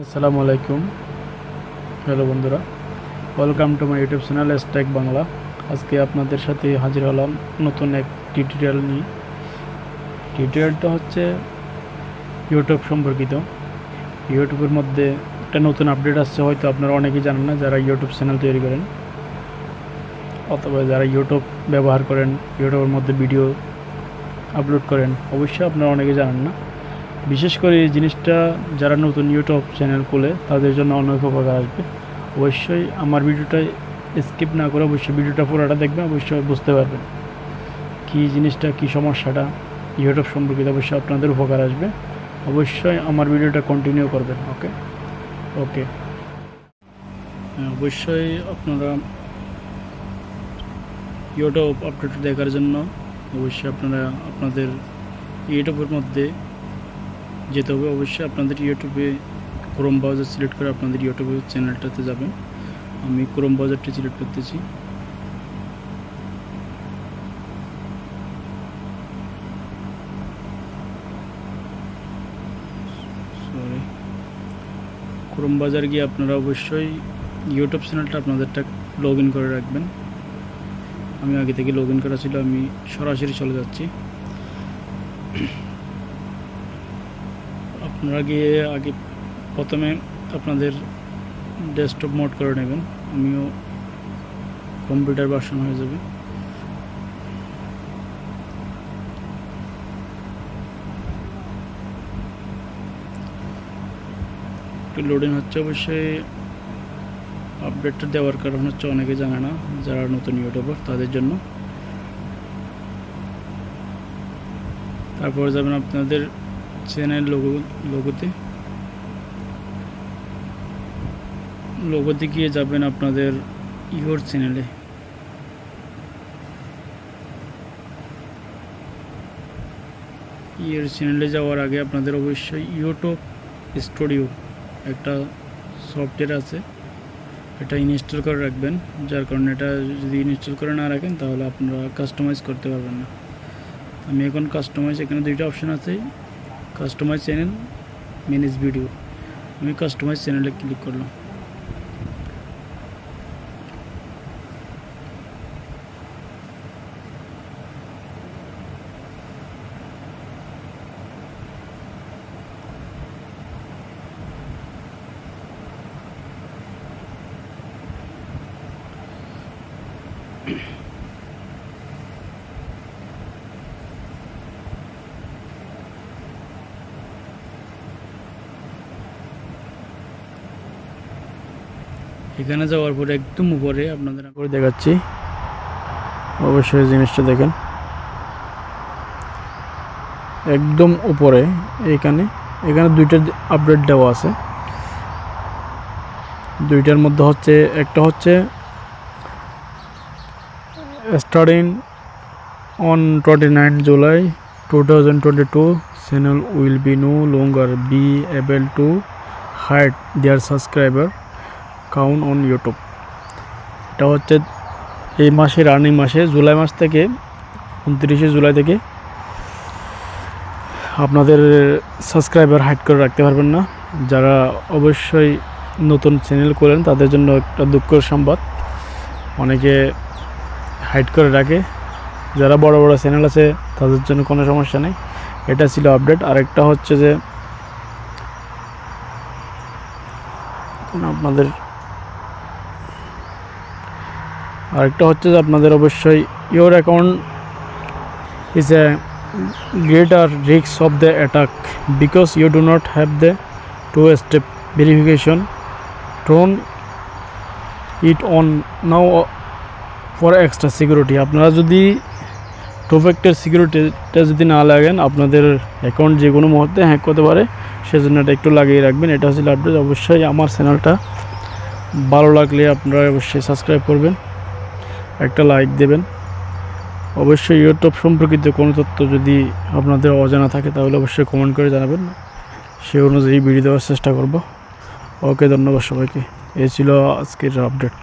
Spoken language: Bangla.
আসসালামু আলাইকুম। হ্যালো বন্ধুরা, welcome to my YouTube channel Stake Bangla. আজকে আপনাদের সাথে হাজির হলাম নতুন এক টিউটোরিয়াল নিয়ে। টিউটোরিয়ালটা হচ্ছে ইউটিউব সম্পর্কিত। ইউটিউবের মধ্যে একটা নতুন আপডেট আসছে, হয়তো আপনারা অনেকেই জানেন না, যারা ইউটিউব চ্যানেল তৈরি করেন অথবা যারা ইউটিউব ব্যবহার করেন, ইউটিউবের মধ্যে ভিডিও আপলোড করেন, অবশ্যই আপনারা অনেকেই জানেন না। বিশেষ করে এই জিনিসটা যারা নতুন ইউটিউব চ্যানেল খুলে তাদের জন্য অনেক উপকার আসবে। অবশ্যই আমার ভিডিওটা স্কিপ না করে অবশ্যই ভিডিওটা পুরোটা দেখবেন, অবশ্যই বুঝতে পারবেন কী জিনিসটা, কী সমস্যাটা ইউটিউব সম্পর্কিত। অবশ্যই আপনাদের উপকার আসবে, অবশ্যই আমার ভিডিওটা কন্টিনিউ করবেন। ওকে ওকে অবশ্যই আপনারা ইউটিউব আপডেট দেখার জন্য অবশ্যই আপনারা আপনাদের ইউটিউবের মধ্যে যেতে হবে। অবশ্যই আপনাদের ইউটিউবে ক্রোম ব্রাউজার সিলেক্ট করে আপনাদের ইউটিউবের চ্যানেলটাতে যাবেন। আমি ক্রোম ব্রাউজারটি সিলেক্ট করতেছি। ক্রোম ব্রাউজার গিয়ে আপনারা অবশ্যই ইউটিউব চ্যানেলটা আপনাদেরটা লগ ইন করে রাখবেন। আমি আগে থেকে লগ ইন করা ছিল, আমি সরাসরি চলে যাচ্ছি। আপনারা গিয়ে আগে প্রথমে আপনাদের ডেস্কটপ মোড করে নেবেন। আমিও কম্পিউটার ভার্সন হয়ে যাবে। একটু লোডিং হচ্ছে। অবশ্যই আপডেটটা দেওয়ার কারণ হচ্ছে অনেকে জানে না, যারা নতুন ইউটিউবার তাদের জন্য। তারপরে যাবেন আপনাদের চ্যানেল লোগোতে গিয়ে যাবেন আপনাদের ইউর চ্যানেলে। ইউর চ্যানেলে যাওয়ার আগে আপনাদের অবশ্যই ইউটিউব স্টুডিও একটা সফটওয়্যার আছে, এটা ইনস্টল করে রাখবেন। যার কারণে এটা যদি ইনস্টল করে না রাখেন তাহলে আপনারা কাস্টমাইজ করতে পারবেন না। আমি এখন কাস্টমাইজ, এখানে দুইটা অপশান আছে, কাস্টমাইজ চ্যানেল, ম্যানেজ ভিডিও। আমি কাস্টমাইজ চ্যানেলে ক্লিক করলাম। এখানে যাওয়ার পরে একদম উপরে আপনাদের করে দেখাচ্ছি, অবশ্যই জিনিসটা দেখেন। একদম উপরে এখানে দুইটা আপডেট দেওয়া আছে। দুইটার মধ্যে হচ্ছে একটা হচ্ছে starting on 29 July 2022 channel will be no longer be able to hide their subscriber count on YouTube। এটা হচ্ছে এই মাসে, রানিং মাসে জুলাই মাস থেকে 29 জুলাই থেকে আপনাদের সাবস্ক্রাইবার হাইড করে রাখতে পারবেন না। যারা অবশ্যই নতুন চ্যানেল করেন তাদের জন্য একটা দুঃখের সংবাদ, অনেকে হাইড করে রাখে। যারা বড় বড় চ্যানেল আছে তাদের জন্য কোনো সমস্যা নেই। এটা ছিল আপডেট। আরেকটা হচ্ছে যে আপনাদের অবশ্যই your account is a greater risk of the attack because you do not have the two-step verification. Turn it on now for extra security। আপনারা যদি টু ফ্যাক্টর সিকিউরিটিটা যদি না লাগেন, আপনাদের অ্যাকাউন্ট যে কোনো মুহূর্তে হ্যাক করতে পারে, সেজন্য এটা একটু লাগিয়ে রাখবেন। এটা হচ্ছে আপডেট। অবশ্যই আমার চ্যানেলটা ভালো লাগলে আপনারা অবশ্যই সাবস্ক্রাইব করবেন, একটা লাইক দেবেন। অবশ্যই ইউটিউব সম্পর্কিত কোনো তথ্য যদি আপনাদের অজানা থাকে তাহলে অবশ্যই কমেন্ট করে জানাবেন, সেই অনুযায়ী ভিডিও দেওয়ার চেষ্টা করব। ওকে, ধন্যবাদ সবাইকে। এই ছিল আজকের আপডেট।